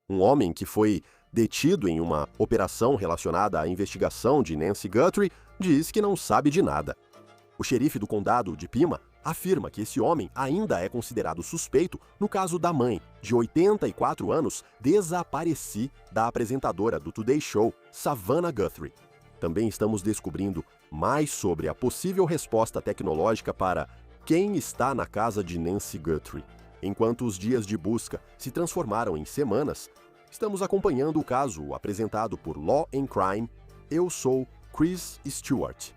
Um homem que foi detido em uma operação relacionada à investigação de Nancy Guthrie diz que não sabe de nada. O xerife do condado de Pima afirma que esse homem ainda é considerado suspeito no caso da mãe, de 84 anos, desaparecida da apresentadora do Today Show, Savannah Guthrie. Também estamos descobrindo mais sobre a possível resposta tecnológica para quem está na casa de Nancy Guthrie. Enquanto os dias de busca se transformaram em semanas, estamos acompanhando o caso apresentado por Law and Crime. Eu sou Chris Stewart.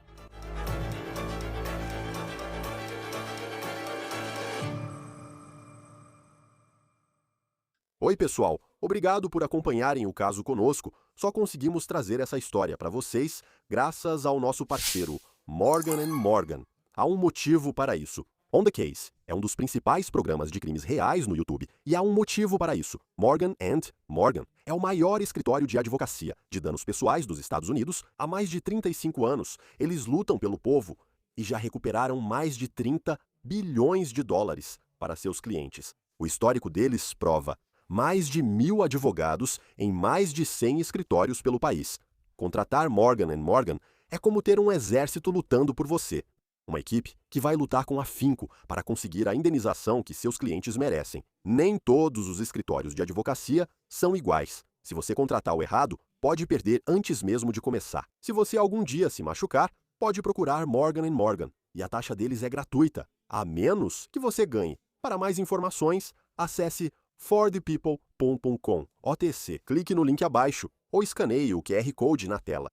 Oi, pessoal! Obrigado por acompanharem o caso conosco. Só conseguimos trazer essa história para vocês graças ao nosso parceiro Morgan & Morgan. Há um motivo para isso. On the Case é um dos principais programas de crimes reais no YouTube e há um motivo para isso. Morgan & Morgan é o maior escritório de advocacia de danos pessoais dos Estados Unidos há mais de 35 anos. Eles lutam pelo povo e já recuperaram mais de 30 bilhões de dólares para seus clientes. O histórico deles prova mais de 1.000 advogados em mais de 100 escritórios pelo país. Contratar Morgan & Morgan é como ter um exército lutando por você. Uma equipe que vai lutar com afinco para conseguir a indenização que seus clientes merecem. Nem todos os escritórios de advocacia são iguais. Se você contratar o errado, pode perder antes mesmo de começar. Se você algum dia se machucar, pode procurar Morgan & Morgan. E a taxa deles é gratuita, a menos que você ganhe. Para mais informações, acesse forthepeople.com. OTC. Clique no link abaixo ou escaneie o QR Code na tela.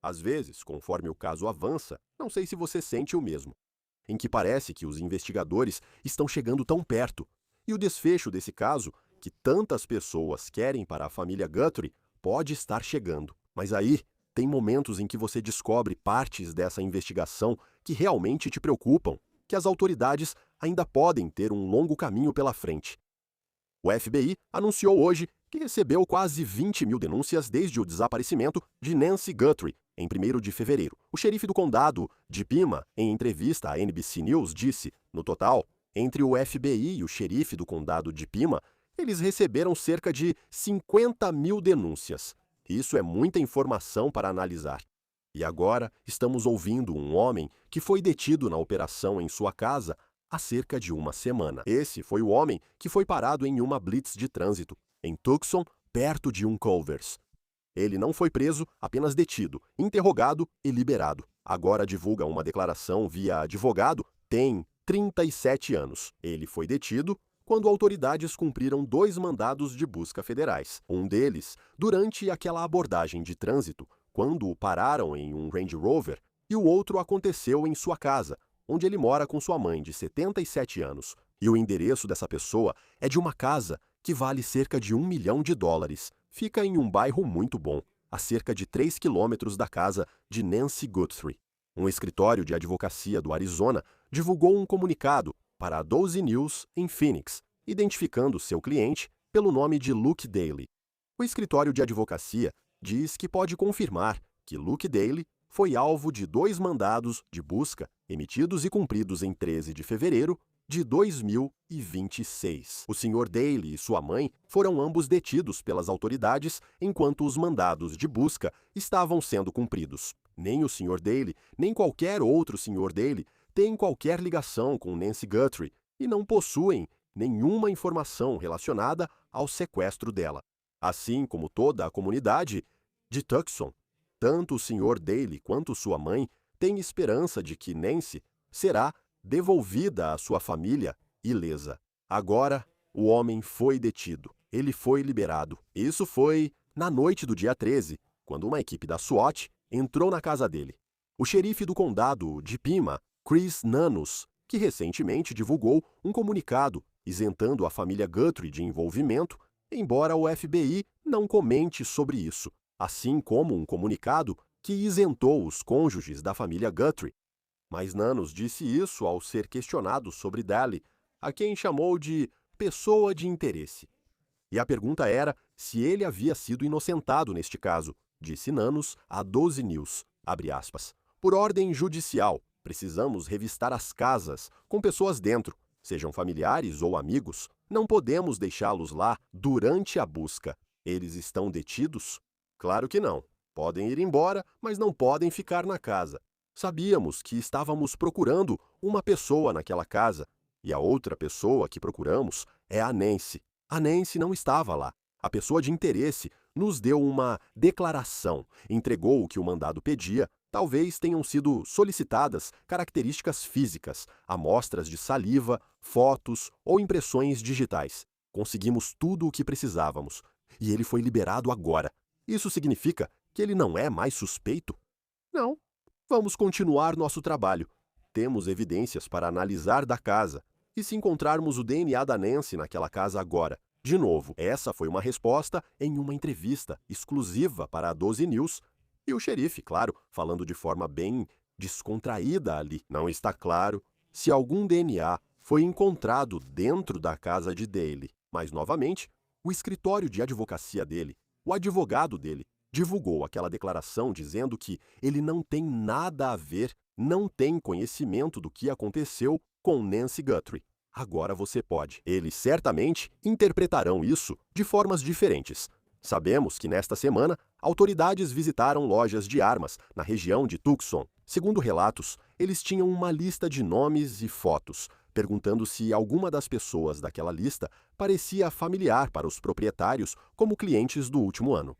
Às vezes, conforme o caso avança, não sei se você sente o mesmo, em que parece que os investigadores estão chegando tão perto, e o desfecho desse caso, que tantas pessoas querem para a família Guthrie, pode estar chegando. Mas aí, tem momentos em que você descobre partes dessa investigação que realmente te preocupam, que as autoridades ainda podem ter um longo caminho pela frente. O FBI anunciou hoje que recebeu quase 20.000 denúncias desde o desaparecimento de Nancy Guthrie, em 1º de fevereiro. O xerife do condado de Pima, em entrevista à NBC News, disse, no total, entre o FBI e o xerife do condado de Pima, eles receberam cerca de 50.000 denúncias. Isso é muita informação para analisar. E agora estamos ouvindo um homem que foi detido na operação em sua casa há cerca de uma semana. Esse foi o homem que foi parado em uma blitz de trânsito, em Tucson, perto de um Culver's. Ele não foi preso, apenas detido, interrogado e liberado. Agora divulga uma declaração via advogado, tem 37 anos. Ele foi detido quando autoridades cumpriram 2 mandados de busca federais. Um deles, durante aquela abordagem de trânsito, quando o pararam em um Range Rover, e o outro aconteceu em sua casa, onde ele mora com sua mãe de 77 anos. E o endereço dessa pessoa é de uma casa que vale cerca de $1 milhão. Fica em um bairro muito bom, a cerca de 3 quilômetros da casa de Nancy Guthrie. Um escritório de advocacia do Arizona divulgou um comunicado para a 12 News em Phoenix, identificando seu cliente pelo nome de Luke Daly. O escritório de advocacia diz que pode confirmar que Luke Daly foi alvo de 2 mandados de busca emitidos e cumpridos em 13 de fevereiro de 2026. O Sr. Daly e sua mãe foram ambos detidos pelas autoridades enquanto os mandados de busca estavam sendo cumpridos. Nem o Sr. Daly, nem qualquer outro Sr. Daly têm qualquer ligação com Nancy Guthrie e não possuem nenhuma informação relacionada ao sequestro dela. Assim como toda a comunidade de Tucson, tanto o Sr. Daly quanto sua mãe têm esperança de que Nancy será devolvida à sua família ilesa. Agora, o homem foi detido. Ele foi liberado. Isso foi na noite do dia 13, quando uma equipe da SWAT entrou na casa dele. O xerife do condado de Pima, Chris Nanos, que recentemente divulgou um comunicado isentando a família Guthrie de envolvimento, embora o FBI não comente sobre isso, assim como um comunicado que isentou os cônjuges da família Guthrie. Mas Nanos disse isso ao ser questionado sobre Daly, a quem chamou de pessoa de interesse. E a pergunta era se ele havia sido inocentado neste caso, disse Nanos à 12 News, abre aspas. Por ordem judicial, precisamos revistar as casas com pessoas dentro. sejam familiares ou amigos, não podemos deixá-los lá durante a busca. Eles estão detidos? Claro que não. Podem ir embora, mas não podem ficar na casa. Sabíamos que estávamos procurando uma pessoa naquela casa, e a outra pessoa que procuramos é a Nancy. A Nancy não estava lá. A pessoa de interesse nos deu uma declaração, entregou o que o mandado pedia. Talvez tenham sido solicitadas características físicas, amostras de saliva, fotos ou impressões digitais. Conseguimos tudo o que precisávamos, e ele foi liberado agora. Isso significa que ele não é mais suspeito? Não. Vamos continuar nosso trabalho. Temos evidências para analisar da casa. E se encontrarmos o DNA da Nancy naquela casa agora? De novo, essa foi uma resposta em uma entrevista exclusiva para a 12 News. E o xerife, claro, falando de forma bem descontraída ali. Não está claro se algum DNA foi encontrado dentro da casa de Daley. Mas, novamente, o escritório de advocacia dele, o advogado dele, divulgou aquela declaração dizendo que ele não tem nada a ver, não tem conhecimento do que aconteceu com Nancy Guthrie. Agora você pode. Eles certamente interpretarão isso de formas diferentes. Sabemos que nesta semana, autoridades visitaram lojas de armas na região de Tucson. Segundo relatos, eles tinham uma lista de nomes e fotos, perguntando se alguma das pessoas daquela lista parecia familiar para os proprietários como clientes do último ano.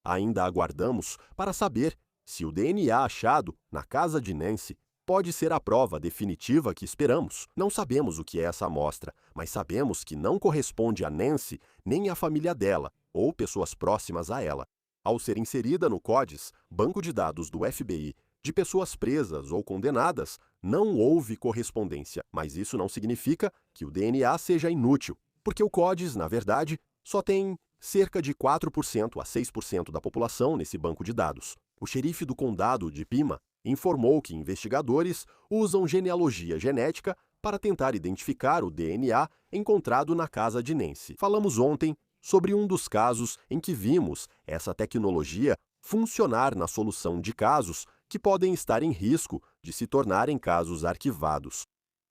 Ainda aguardamos para saber se o DNA achado na casa de Nancy pode ser a prova definitiva que esperamos. Não sabemos o que é essa amostra, mas sabemos que não corresponde a Nancy nem à família dela ou pessoas próximas a ela. Ao ser inserida no CODIS, banco de dados do FBI, de pessoas presas ou condenadas, não houve correspondência. Mas isso não significa que o DNA seja inútil, porque o CODIS, na verdade, só tem cerca de 4% a 6% da população nesse banco de dados. O xerife do condado de Pima informou que investigadores usam genealogia genética para tentar identificar o DNA encontrado na casa de Nancy. Falamos ontem sobre um dos casos em que vimos essa tecnologia funcionar na solução de casos que podem estar em risco de se tornarem casos arquivados.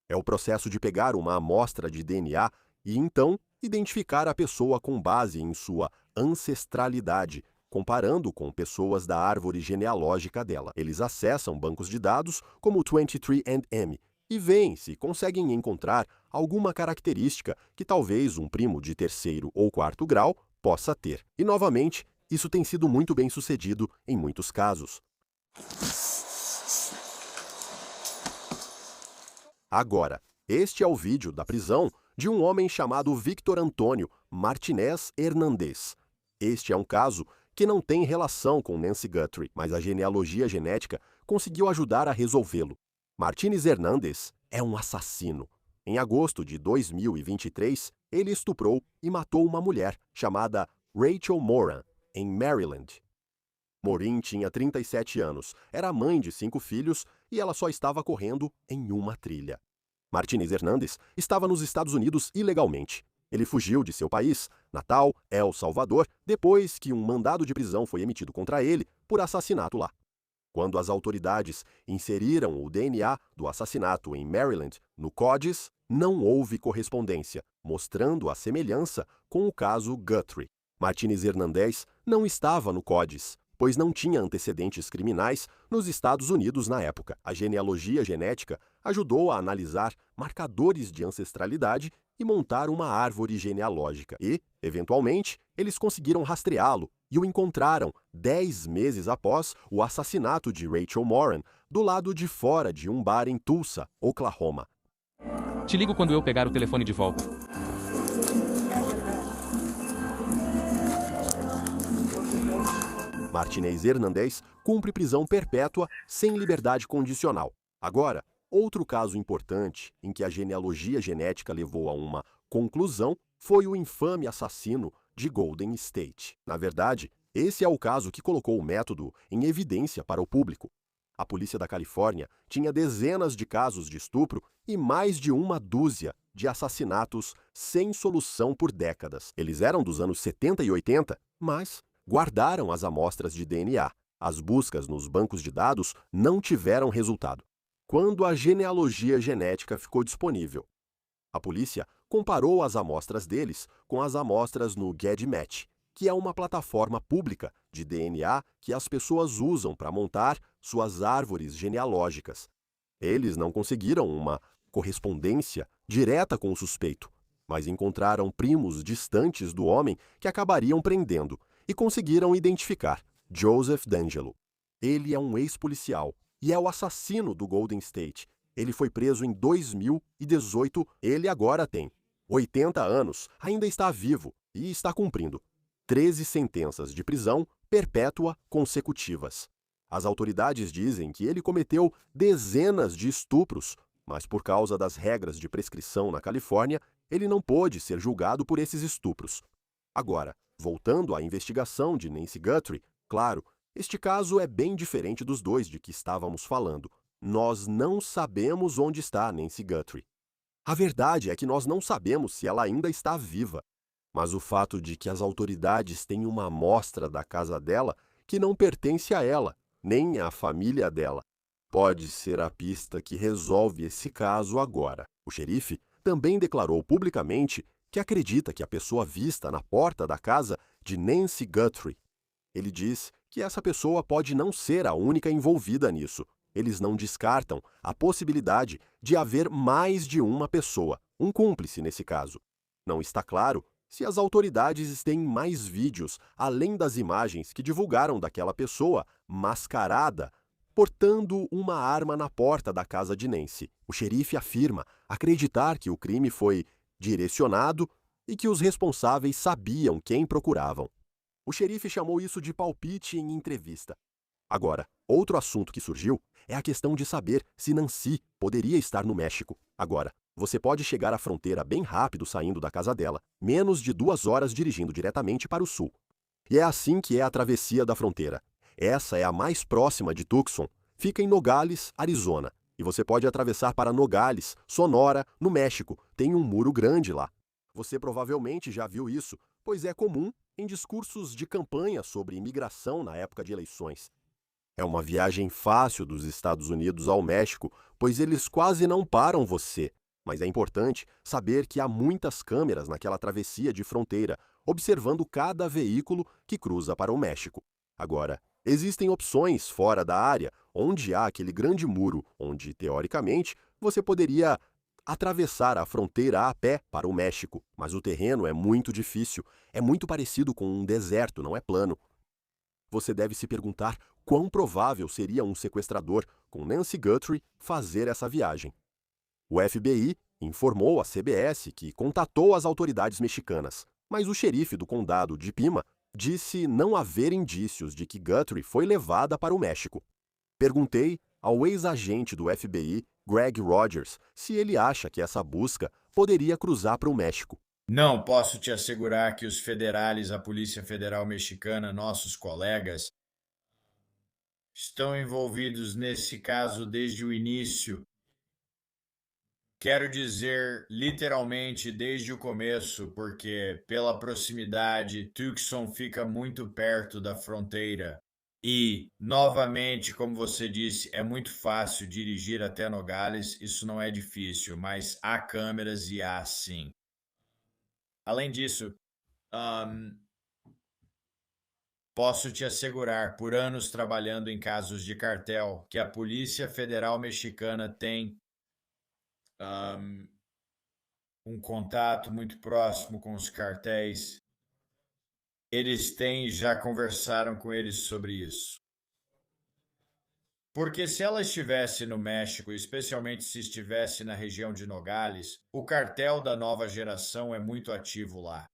É o processo de pegar uma amostra de DNA e, então, identificar a pessoa com base em sua ancestralidade, comparando com pessoas da árvore genealógica dela. Eles acessam bancos de dados como o 23andMe e veem se conseguem encontrar alguma característica que talvez um primo de terceiro ou quarto grau possa ter. E, novamente, isso tem sido muito bem sucedido em muitos casos. Agora, este é o vídeo da prisão de um homem chamado Victor Antônio Martinez Hernandez. Este é um caso que não tem relação com Nancy Guthrie, mas a genealogia genética conseguiu ajudar a resolvê-lo. Martinez Hernandez é um assassino. Em agosto de 2023, ele estuprou e matou uma mulher chamada Rachel Moran, em Maryland. Morin tinha 37 anos, era mãe de 5 filhos e ela só estava correndo em uma trilha. Martinez Hernandez estava nos Estados Unidos ilegalmente. Ele fugiu de seu país, natal, El Salvador, depois que um mandado de prisão foi emitido contra ele por assassinato lá. Quando as autoridades inseriram o DNA do assassinato em Maryland no CODIS, não houve correspondência, mostrando a semelhança com o caso Guthrie. Martinez Hernandez não estava no CODIS, pois não tinha antecedentes criminais nos Estados Unidos na época. A genealogia genética ajudou a analisar marcadores de ancestralidade e montar uma árvore genealógica. E, eventualmente, eles conseguiram rastreá-lo e o encontraram 10 meses após o assassinato de Rachel Moran, do lado de fora de um bar em Tulsa, Oklahoma. Te ligo quando eu pegar o telefone de volta. Martinez Hernandez cumpre prisão perpétua sem liberdade condicional. Agora, outro caso importante em que a genealogia genética levou a uma conclusão foi o infame assassino de Golden State. Na verdade, esse é o caso que colocou o método em evidência para o público. A polícia da Califórnia tinha dezenas de casos de estupro e mais de uma dúzia de assassinatos sem solução por décadas. Eles eram dos anos 70 e 80, mas guardaram as amostras de DNA. As buscas nos bancos de dados não tiveram resultado. Quando a genealogia genética ficou disponível, A polícia comparou as amostras deles com as amostras no GEDmatch, que é uma plataforma pública de DNA que as pessoas usam para montar suas árvores genealógicas. Eles não conseguiram uma correspondência direta com o suspeito, mas encontraram primos distantes do homem que acabariam prendendo e conseguiram identificar Joseph D'Angelo. Ele é um ex-policial e é o assassino do Golden State. Ele foi preso em 2018, ele agora tem 80 anos, ainda está vivo e está cumprindo 13 sentenças de prisão perpétua consecutivas. As autoridades dizem que ele cometeu dezenas de estupros, mas por causa das regras de prescrição na Califórnia, ele não pôde ser julgado por esses estupros. Agora, voltando à investigação de Nancy Guthrie, claro, este caso é bem diferente dos dois de que estávamos falando. Nós não sabemos onde está Nancy Guthrie. A verdade é que nós não sabemos se ela ainda está viva. Mas o fato de que as autoridades têm uma amostra da casa dela que não pertence a ela, nem à família dela, pode ser a pista que resolve esse caso agora. O xerife também declarou publicamente que acredita que a pessoa vista na porta da casa de Nancy Guthrie. Ele diz que essa pessoa pode não ser a única envolvida nisso. Eles não descartam a possibilidade de haver mais de uma pessoa, um cúmplice nesse caso. Não está claro se as autoridades têm mais vídeos além das imagens que divulgaram daquela pessoa mascarada portando uma arma na porta da casa de Nancy. O xerife afirma acreditar que o crime foi direcionado e que os responsáveis sabiam quem procuravam. O xerife chamou isso de palpite em entrevista. Agora, outro assunto que surgiu é a questão de saber se Nancy poderia estar no México. Agora, você pode chegar à fronteira bem rápido saindo da casa dela, menos de 2 horas dirigindo diretamente para o sul. E é assim que é a travessia da fronteira. Essa é a mais próxima de Tucson, fica em Nogales, Arizona. E você pode atravessar para Nogales, Sonora, no México. Tem um muro grande lá. Você provavelmente já viu isso, pois é comum em discursos de campanha sobre imigração na época de eleições. É uma viagem fácil dos Estados Unidos ao México, pois eles quase não param você. Mas é importante saber que há muitas câmeras naquela travessia de fronteira, observando cada veículo que cruza para o México. Agora, existem opções fora da área, onde há aquele grande muro, onde, teoricamente, você poderia atravessar a fronteira a pé para o México, mas o terreno é muito difícil, é muito parecido com um deserto, não é plano. Você deve se perguntar quão provável seria um sequestrador com Nancy Guthrie fazer essa viagem. O FBI informou à CBS que contatou as autoridades mexicanas, mas o xerife do condado de Pima disse não haver indícios de que Guthrie foi levada para o México. Perguntei ao ex-agente do FBI, Greg Rogers, se ele acha que essa busca poderia cruzar para o México. Não posso te assegurar que os federais, a Polícia Federal Mexicana, nossos colegas, estão envolvidos nesse caso desde o início. Quero dizer, literalmente, desde o começo, porque pela proximidade, Tucson fica muito perto da fronteira. E, novamente, como você disse, é muito fácil dirigir até Nogales, isso não é difícil, mas há câmeras e há sim. Além disso, posso te assegurar, por anos trabalhando em casos de cartel, que a Polícia Federal Mexicana tem um contato muito próximo com os cartéis. Eles já conversaram com eles sobre isso. Porque se ela estivesse no México, especialmente se estivesse na região de Nogales, o cartel da nova geração é muito ativo lá.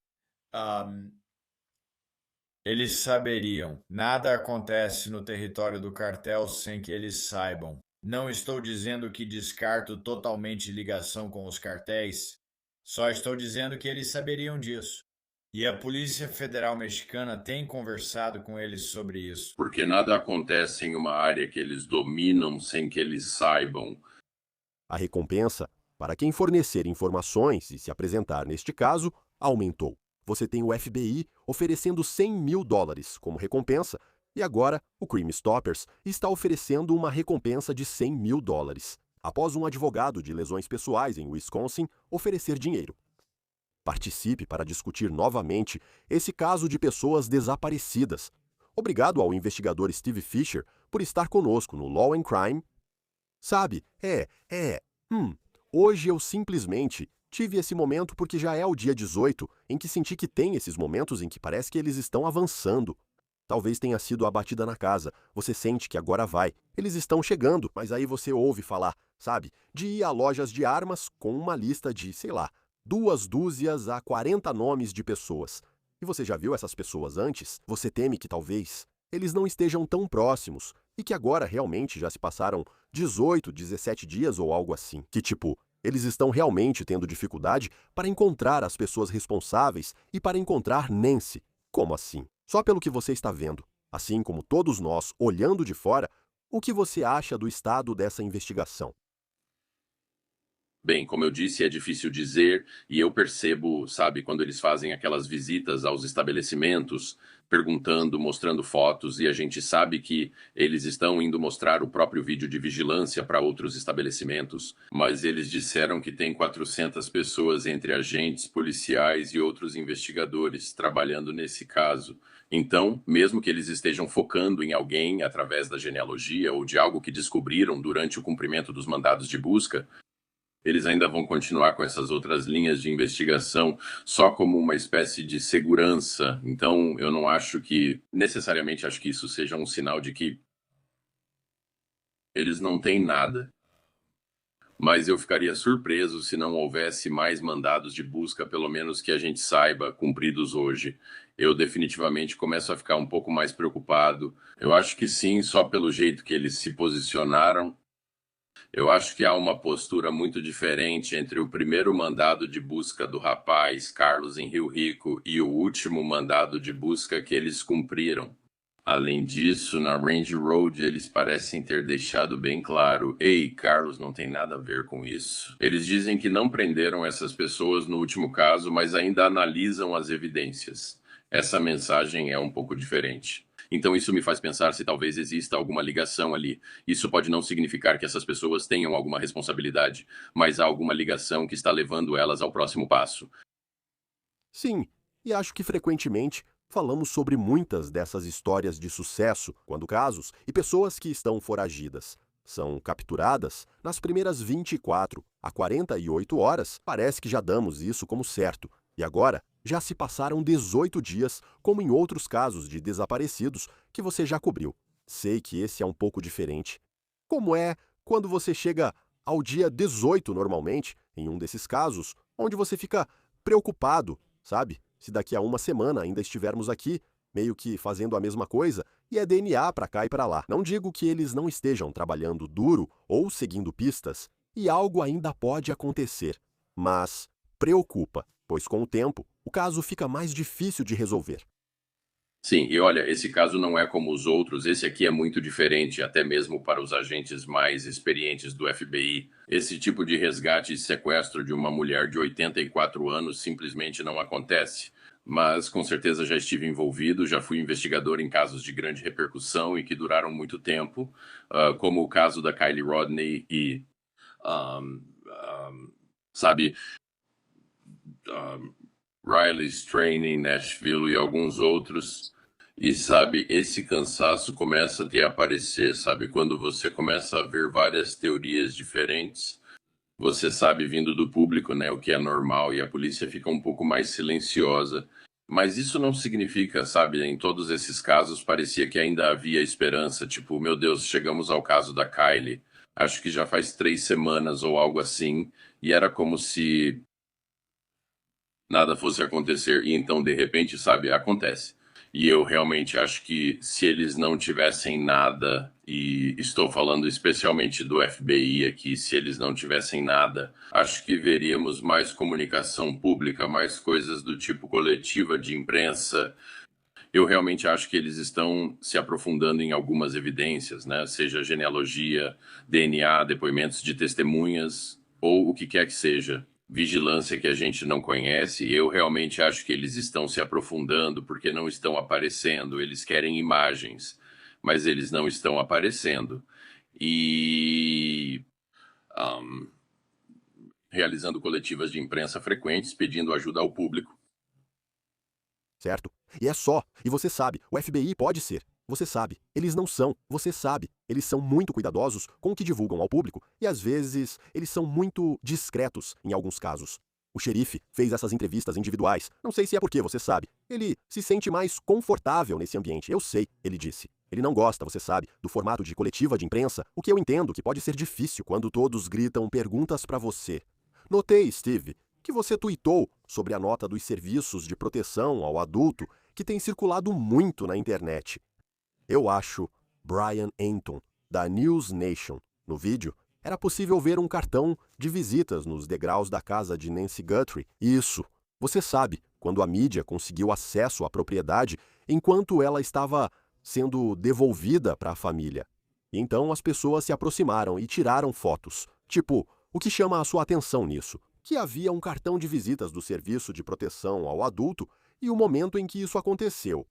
Eles saberiam. Nada acontece no território do cartel sem que eles saibam. Não estou dizendo que descarto totalmente ligação com os cartéis, só estou dizendo que eles saberiam disso. E a Polícia Federal Mexicana tem conversado com eles sobre isso. Porque nada acontece em uma área que eles dominam sem que eles saibam. A recompensa para quem fornecer informações e se apresentar neste caso aumentou. Você tem o FBI oferecendo $100 mil como recompensa e agora o Crime Stoppers está oferecendo uma recompensa de $100 mil. após um advogado de lesões pessoais em Wisconsin oferecer dinheiro. Participe para discutir novamente esse caso de pessoas desaparecidas. Obrigado ao investigador Steve Fisher por estar conosco no Law and Crime. Sabe, hoje eu simplesmente tive esse momento porque já é o dia 18 em que senti que tem esses momentos em que parece que eles estão avançando. Talvez tenha sido a batida na casa, você sente que agora vai. Eles estão chegando, mas aí você ouve falar, sabe, de ir a lojas de armas com uma lista de, 2 dúzias a 40 nomes de pessoas. E você já viu essas pessoas antes? Você teme que talvez eles não estejam tão próximos e que agora realmente já se passaram 18, 17 dias ou algo assim. Que eles estão realmente tendo dificuldade para encontrar as pessoas responsáveis e para encontrar Nancy. Como assim? Só pelo que você está vendo, assim como todos nós olhando de fora, o que você acha do estado dessa investigação? Bem, como eu disse, é difícil dizer, e eu percebo, sabe, quando eles fazem aquelas visitas aos estabelecimentos, perguntando, mostrando fotos, e a gente sabe que eles estão indo mostrar o próprio vídeo de vigilância para outros estabelecimentos, mas eles disseram que tem 400 pessoas entre agentes, policiais e outros investigadores trabalhando nesse caso. Então, mesmo que eles estejam focando em alguém através da genealogia ou de algo que descobriram durante o cumprimento dos mandados de busca, eles ainda vão continuar com essas outras linhas de investigação só como uma espécie de segurança. Então, eu não acho que, necessariamente, acho que isso seja um sinal de que eles não têm nada. Mas eu ficaria surpreso se não houvesse mais mandados de busca, pelo menos que a gente saiba, cumpridos hoje. Eu definitivamente começo a ficar um pouco mais preocupado. Eu acho que sim, só pelo jeito que eles se posicionaram. Eu acho que há uma postura muito diferente entre o primeiro mandado de busca do rapaz, Carlos, em Rio Rico, e o último mandado de busca que eles cumpriram. Além disso, na Range Road, eles parecem ter deixado bem claro: ei, Carlos não tem nada a ver com isso. Eles dizem que não prenderam essas pessoas no último caso, mas ainda analisam as evidências. Essa mensagem é um pouco diferente. Então isso me faz pensar se talvez exista alguma ligação ali. Isso pode não significar que essas pessoas tenham alguma responsabilidade, mas há alguma ligação que está levando elas ao próximo passo. Sim, e acho que frequentemente falamos sobre muitas dessas histórias de sucesso quando casos e pessoas que estão foragidas são capturadas nas primeiras 24 a 48 horas. Parece que já damos isso como certo. E agora, já se passaram 18 dias, como em outros casos de desaparecidos que você já cobriu. Sei que esse é um pouco diferente. Como é quando você chega ao dia 18 normalmente, em um desses casos, onde você fica preocupado, sabe? Se daqui a uma semana ainda estivermos aqui, meio que fazendo a mesma coisa, e é DNA para cá e para lá. Não digo que eles não estejam trabalhando duro ou seguindo pistas, e algo ainda pode acontecer, mas preocupa, pois com o tempo, o caso fica mais difícil de resolver. Sim, e olha, esse caso não é como os outros, esse aqui é muito diferente, até mesmo para os agentes mais experientes do FBI. Esse tipo de resgate e sequestro de uma mulher de 84 anos simplesmente não acontece. Mas com certeza já estive envolvido, já fui investigador em casos de grande repercussão e que duraram muito tempo, como o caso da Kylie Rodney e, sabe, Riley's Training, Nashville e alguns outros. E sabe, esse cansaço começa a te aparecer, sabe? Quando você começa a ver várias teorias diferentes, você sabe, vindo do público, né, o que é normal, e a polícia fica um pouco mais silenciosa. Mas isso não significa, sabe, em todos esses casos parecia que ainda havia esperança, tipo, meu Deus, chegamos ao caso da Kylie. Acho que já faz 3 semanas ou algo assim, e era como se nada fosse acontecer, e então, de repente, sabe, acontece. E eu realmente acho que se eles não tivessem nada, e estou falando especialmente do FBI aqui, se eles não tivessem nada, acho que veríamos mais comunicação pública, mais coisas do tipo coletiva de imprensa. Eu realmente acho que eles estão se aprofundando em algumas evidências, né? Seja genealogia, DNA, depoimentos de testemunhas, ou o que quer que seja. Vigilância que a gente não conhece, eu realmente acho que eles estão se aprofundando porque não estão aparecendo. Eles querem imagens, mas eles não estão aparecendo. E ahm, realizando coletivas de imprensa frequentes, pedindo ajuda ao público. Certo? E é só. E você sabe, o FBI pode ser. Você sabe. Eles não são. Você sabe. Eles são muito cuidadosos com o que divulgam ao público e, às vezes, eles são muito discretos em alguns casos. O xerife fez essas entrevistas individuais. Não sei se é porque você sabe. Ele se sente mais confortável nesse ambiente. Eu sei, ele disse. Ele não gosta, você sabe, do formato de coletiva de imprensa, o que eu entendo que pode ser difícil quando todos gritam perguntas para você. Notei, Steve, que você tuitou sobre a nota dos serviços de proteção ao adulto que tem circulado muito na internet. Eu acho Brian Anton, da News Nation. No vídeo, era possível ver um cartão de visitas nos degraus da casa de Nancy Guthrie. Isso, você sabe, quando a mídia conseguiu acesso à propriedade enquanto ela estava sendo devolvida para a família. E então as pessoas se aproximaram e tiraram fotos. Tipo, o que chama a sua atenção nisso? Que havia um cartão de visitas do Serviço de Proteção ao Adulto e o momento em que isso aconteceu.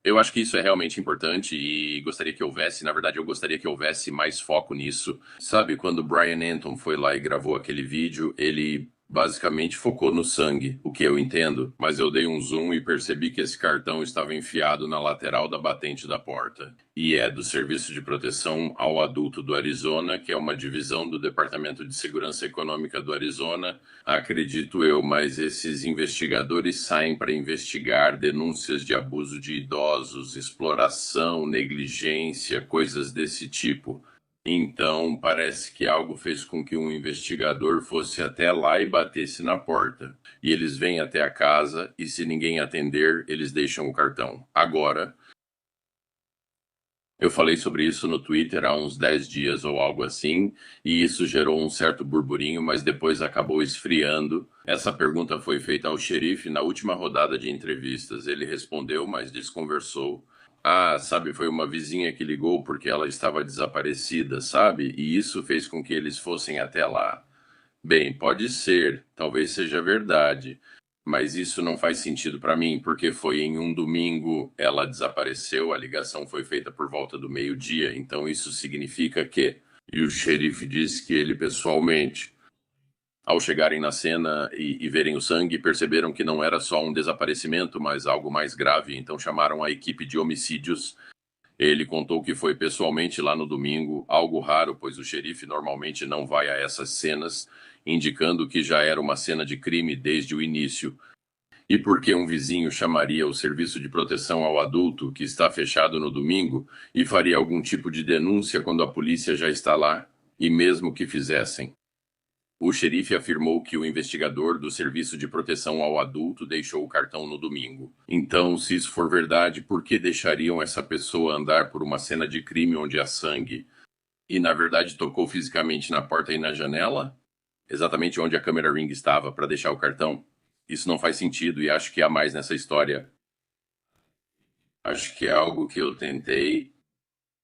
Eu acho que isso é realmente importante e gostaria que houvesse, na verdade, eu gostaria que houvesse mais foco nisso. Sabe, quando o Brian Anton foi lá e gravou aquele vídeo, ele basicamente focou no sangue, o que eu entendo, mas eu dei um zoom e percebi que esse cartão estava enfiado na lateral da batente da porta. E é do Serviço de Proteção ao Adulto do Arizona, que é uma divisão do Departamento de Segurança Econômica do Arizona, acredito eu, mas esses investigadores saem para investigar denúncias de abuso de idosos, exploração, negligência, coisas desse tipo. Então, parece que algo fez com que um investigador fosse até lá e batesse na porta. E eles vêm até a casa e, se ninguém atender, eles deixam o cartão. Agora, eu falei sobre isso no Twitter há uns 10 dias ou algo assim, e isso gerou um certo burburinho, mas depois acabou esfriando. Essa pergunta foi feita ao xerife na última rodada de entrevistas. Ele respondeu, mas desconversou. Ah, sabe, foi uma vizinha que ligou porque ela estava desaparecida, sabe? E isso fez com que eles fossem até lá. Bem, pode ser, talvez seja verdade, mas isso não faz sentido para mim, porque foi em um domingo, ela desapareceu, a ligação foi feita por volta do meio-dia, então isso significa que... E o xerife disse que ele pessoalmente... Ao chegarem na cena e verem o sangue, perceberam que não era só um desaparecimento, mas algo mais grave, então chamaram a equipe de homicídios. Ele contou que foi pessoalmente lá no domingo, algo raro, pois o xerife normalmente não vai a essas cenas, indicando que já era uma cena de crime desde o início. E por que um vizinho chamaria o Serviço de Proteção ao Adulto, que está fechado no domingo, e faria algum tipo de denúncia quando a polícia já está lá, e mesmo que fizessem? O xerife afirmou que o investigador do Serviço de Proteção ao Adulto deixou o cartão no domingo. Então, se isso for verdade, por que deixariam essa pessoa andar por uma cena de crime onde há sangue? E, na verdade, tocou fisicamente na porta e na janela? Exatamente onde a câmera Ring estava para deixar o cartão? Isso não faz sentido e acho que há mais nessa história. Acho que é algo que eu tentei...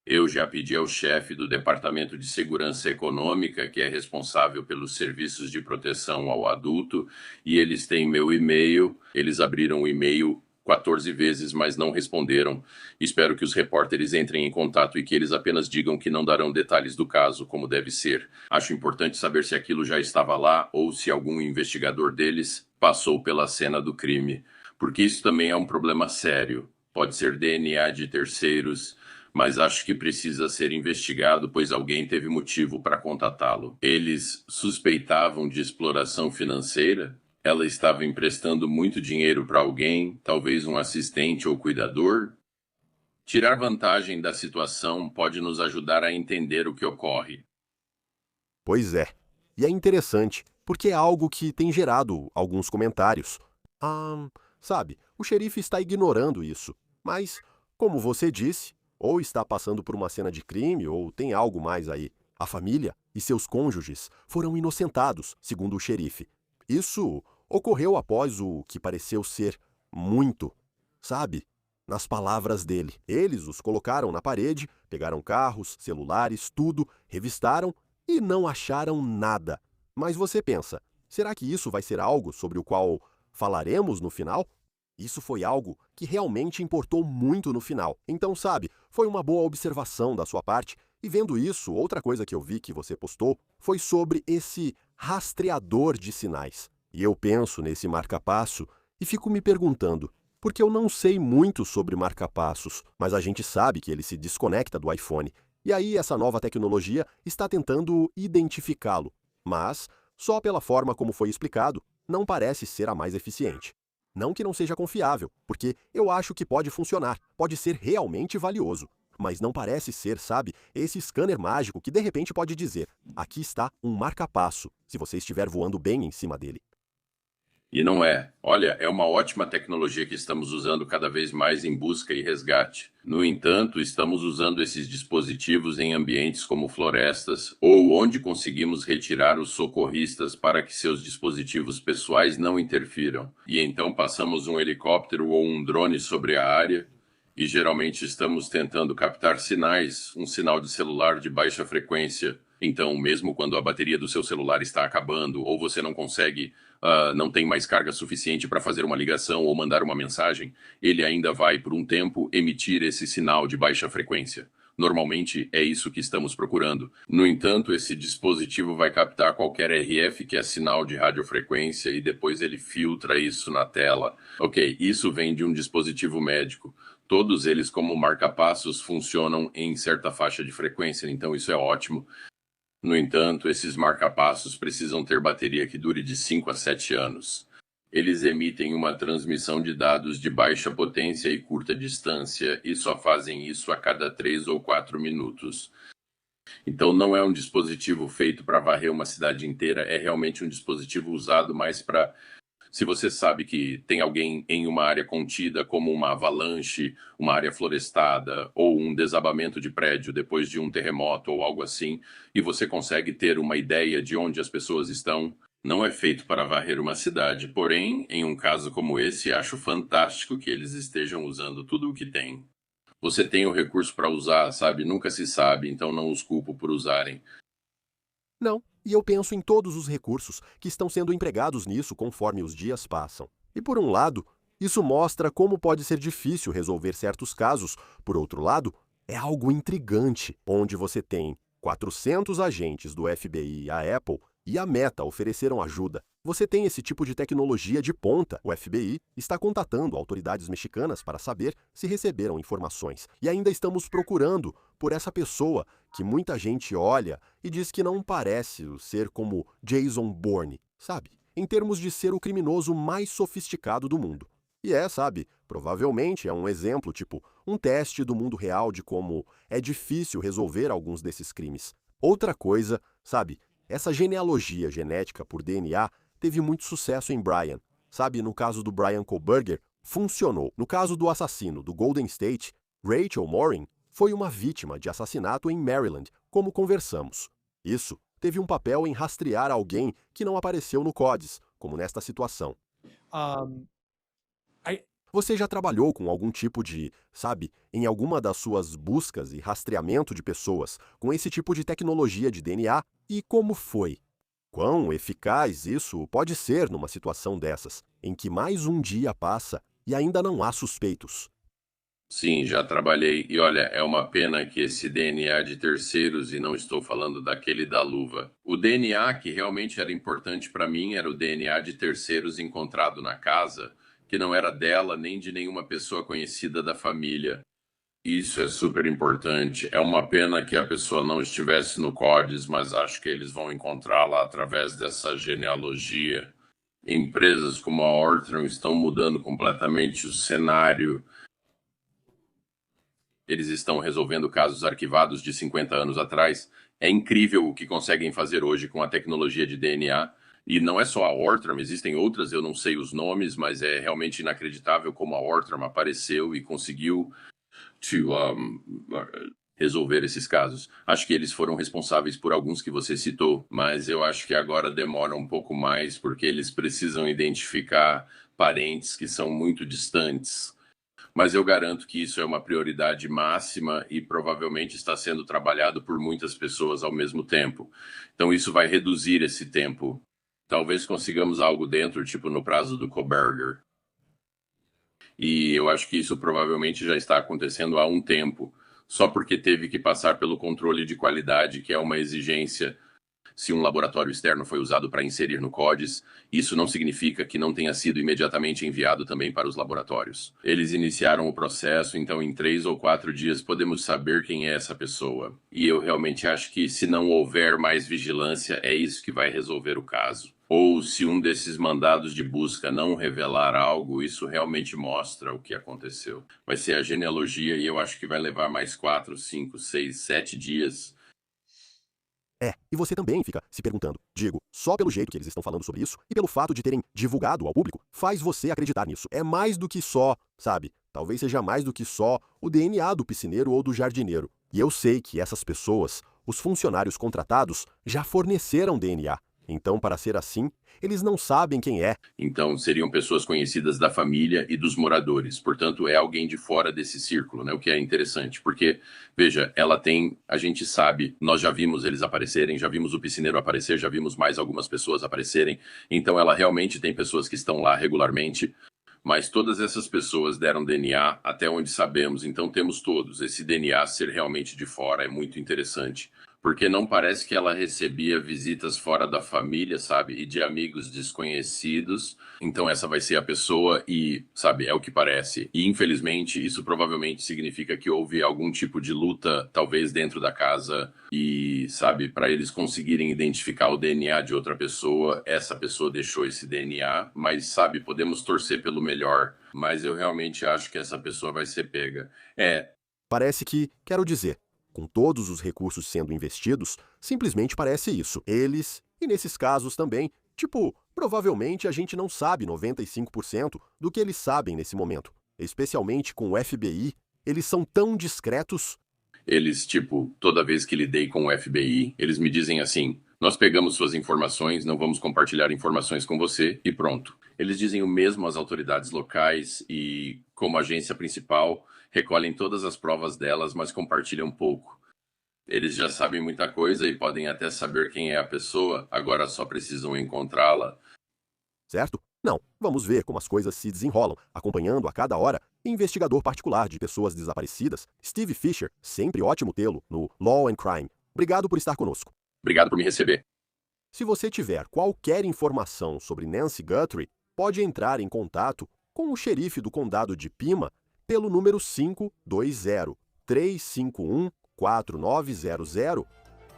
Eu já pedi ao chefe do Departamento de Segurança Econômica, que é responsável pelos serviços de proteção ao adulto, e eles têm meu e-mail. Eles abriram o e-mail 14 vezes, mas não responderam. Espero que os repórteres entrem em contato e que eles apenas digam que não darão detalhes do caso, como deve ser. Acho importante saber se aquilo já estava lá ou se algum investigador deles passou pela cena do crime, porque isso também é um problema sério. Pode ser DNA de terceiros, mas acho que precisa ser investigado, pois alguém teve motivo para contatá-lo. Eles suspeitavam de exploração financeira? Ela estava emprestando muito dinheiro para alguém, talvez um assistente ou cuidador? Tirar vantagem da situação pode nos ajudar a entender o que ocorre. Pois é. E é interessante, porque é algo que tem gerado alguns comentários. Sabe, o xerife está ignorando isso. Mas, como você disse, ou está passando por uma cena de crime, ou tem algo mais aí. A família e seus cônjuges foram inocentados, segundo o xerife. Isso ocorreu após o que pareceu ser muito, sabe? Nas palavras dele. Eles os colocaram na parede, pegaram carros, celulares, tudo, revistaram e não acharam nada. Mas você pensa, será que isso vai ser algo sobre o qual falaremos no final? Isso foi algo que realmente importou muito no final. Então, sabe, foi uma boa observação da sua parte E vendo isso, outra coisa que eu vi que você postou foi sobre esse rastreador de sinais. E eu penso nesse marca-passo e fico me perguntando, porque eu não sei muito sobre marca-passos, mas a gente sabe que ele se desconecta do iPhone. E aí essa nova tecnologia está tentando identificá-lo. Mas, só pela forma como foi explicado, não parece ser a mais eficiente. Não que não seja confiável, porque eu acho que pode funcionar, pode ser realmente valioso. Mas não parece ser, sabe, esse scanner mágico que de repente pode dizer: aqui está um marca-passo, se você estiver voando bem em cima dele. E não é. Olha, é uma ótima tecnologia que estamos usando cada vez mais em busca e resgate. No entanto, estamos usando esses dispositivos em ambientes como florestas ou onde conseguimos retirar os socorristas para que seus dispositivos pessoais não interfiram. E então passamos um helicóptero ou um drone sobre a área e geralmente estamos tentando captar sinais, um sinal de celular de baixa frequência. Então, mesmo quando a bateria do seu celular está acabando ou você não consegue, não tem mais carga suficiente para fazer uma ligação ou mandar uma mensagem, ele ainda vai, por um tempo, emitir esse sinal de baixa frequência. Normalmente é isso que estamos procurando. No entanto, esse dispositivo vai captar qualquer RF, que é sinal de radiofrequência, e depois ele filtra isso na tela. Ok, isso vem de um dispositivo médico. Todos eles, como marca-passos, funcionam em certa faixa de frequência, então isso é ótimo. No entanto, esses marca-passos precisam ter bateria que dure de 5 a 7 anos. Eles emitem uma transmissão de dados de baixa potência e curta distância e só fazem isso a cada 3 ou 4 minutos. Então não é um dispositivo feito para varrer uma cidade inteira, é realmente um dispositivo usado mais para... Se você sabe que tem alguém em uma área contida, como uma avalanche, uma área florestada ou um desabamento de prédio depois de um terremoto ou algo assim, e você consegue ter uma ideia de onde as pessoas estão, não é feito para varrer uma cidade. Porém, em um caso como esse, acho fantástico que eles estejam usando tudo o que tem. Você tem o recurso para usar, sabe? Nunca se sabe, então não os culpo por usarem. Não, e eu penso em todos os recursos que estão sendo empregados nisso conforme os dias passam. E por um lado, isso mostra como pode ser difícil resolver certos casos. Por outro lado, é algo intrigante, onde você tem 400 agentes do FBI, a Apple e a Meta ofereceram ajuda. Você tem esse tipo de tecnologia de ponta. O FBI está contatando autoridades mexicanas para saber se receberam informações. E ainda estamos procurando por essa pessoa que muita gente olha e diz que não parece ser como Jason Bourne, sabe? Em termos de ser o criminoso mais sofisticado do mundo. E sabe, provavelmente é um exemplo, tipo, um teste do mundo real de como é difícil resolver alguns desses crimes. Outra coisa, sabe, essa genealogia genética por DNA teve muito sucesso em Brian. Sabe, no caso do Brian Kohlberger, funcionou. No caso do assassino do Golden State, Rachel Morin foi uma vítima de assassinato em Maryland, como conversamos. Isso teve um papel em rastrear alguém que não apareceu no CODIS, como nesta situação. Você já trabalhou com algum tipo de, sabe, em alguma das suas buscas e rastreamento de pessoas com esse tipo de tecnologia de DNA? E como foi? Quão eficaz isso pode ser numa situação dessas, em que mais um dia passa e ainda não há suspeitos? Sim, já trabalhei. E olha, é uma pena que esse DNA de terceiros, e não estou falando daquele da luva. O DNA que realmente era importante para mim era o DNA de terceiros encontrado na casa, que não era dela nem de nenhuma pessoa conhecida da família. Isso é super importante. É uma pena que a pessoa não estivesse no CODES, mas acho que eles vão encontrá-la através dessa genealogia. Empresas como a Ortron estão mudando completamente o cenário. Eles estão resolvendo casos arquivados de 50 anos atrás. É incrível o que conseguem fazer hoje com a tecnologia de DNA. E não é só a Ortram, existem outras, eu não sei os nomes, mas é realmente inacreditável como a Ortram apareceu e conseguiu resolver esses casos. Acho que eles foram responsáveis por alguns que você citou, mas eu acho que agora demora um pouco mais porque eles precisam identificar parentes que são muito distantes. Mas eu garanto que isso é uma prioridade máxima e provavelmente está sendo trabalhado por muitas pessoas ao mesmo tempo. Então isso vai reduzir esse tempo. Talvez consigamos algo dentro, tipo no prazo do Kohlberger. E eu acho que isso provavelmente já está acontecendo há um tempo. só porque teve que passar pelo controle de qualidade, que é uma exigência. Se um laboratório externo foi usado para inserir no CODES, isso não significa que não tenha sido imediatamente enviado também para os laboratórios. Eles iniciaram o processo, então em 3 ou 4 dias podemos saber quem é essa pessoa. E eu realmente acho que se não houver mais vigilância, é isso que vai resolver o caso. Ou se um desses mandados de busca não revelar algo, isso realmente mostra o que aconteceu. Vai ser a genealogia e eu acho que vai levar mais 4, 5, 6, 7 dias. E você também fica se perguntando, digo, só pelo jeito que eles estão falando sobre isso e pelo fato de terem divulgado ao público, faz você acreditar nisso. É mais do que só, sabe? Talvez seja mais do que só o DNA do piscineiro ou do jardineiro. E eu sei que essas pessoas, os funcionários contratados, já forneceram DNA. Então, para ser assim, eles não sabem quem é. Então, seriam pessoas conhecidas da família e dos moradores. Portanto, é alguém de fora desse círculo, né? O que é interessante, porque, veja, a gente sabe, nós já vimos eles aparecerem, já vimos o piscineiro aparecer, já vimos mais algumas pessoas aparecerem. Então, ela realmente tem pessoas que estão lá regularmente, mas todas essas pessoas deram DNA até onde sabemos. Então, temos todos. Esse DNA ser realmente de fora é muito interessante. Porque não parece que ela recebia visitas fora da família, sabe? E de amigos desconhecidos. Então essa vai ser a pessoa e, sabe, é o que parece. E infelizmente isso provavelmente significa que houve algum tipo de luta, talvez dentro da casa. E, sabe, para eles conseguirem identificar o DNA de outra pessoa, essa pessoa deixou esse DNA. Mas, sabe, podemos torcer pelo melhor. Mas eu realmente acho que essa pessoa vai ser pega. Parece que, quero dizer, com todos os recursos sendo investidos, simplesmente parece isso. Eles, e nesses casos também, provavelmente a gente não sabe 95% do que eles sabem nesse momento. Especialmente com o FBI, eles são tão discretos. Eles, toda vez que lidei com o FBI, eles me dizem assim: nós pegamos suas informações, não vamos compartilhar informações com você e pronto. Eles dizem o mesmo às autoridades locais e, como agência principal, recolhem todas as provas delas, mas compartilham pouco. Eles já sabem muita coisa e podem até saber quem é a pessoa, agora só precisam encontrá-la. Certo? Não, vamos ver como as coisas se desenrolam, acompanhando a cada hora investigador particular de pessoas desaparecidas, Steve Fisher, sempre ótimo tê-lo no Law and Crime. Obrigado por estar conosco. Obrigado por me receber. Se você tiver qualquer informação sobre Nancy Guthrie, pode entrar em contato com o xerife do condado de Pima pelo número 520-351-4900.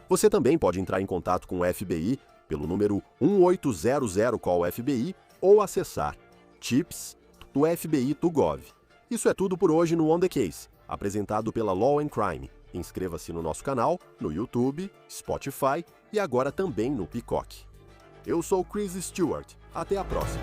Você também pode entrar em contato com o FBI pelo número 1800-CALL-FBI ou acessar tips.fbi.gov. Isso é tudo por hoje no On The Case, apresentado pela Law and Crime. Inscreva-se no nosso canal, no YouTube, Spotify e agora também no Peacock. Eu sou Chris Stewart. Até a próxima.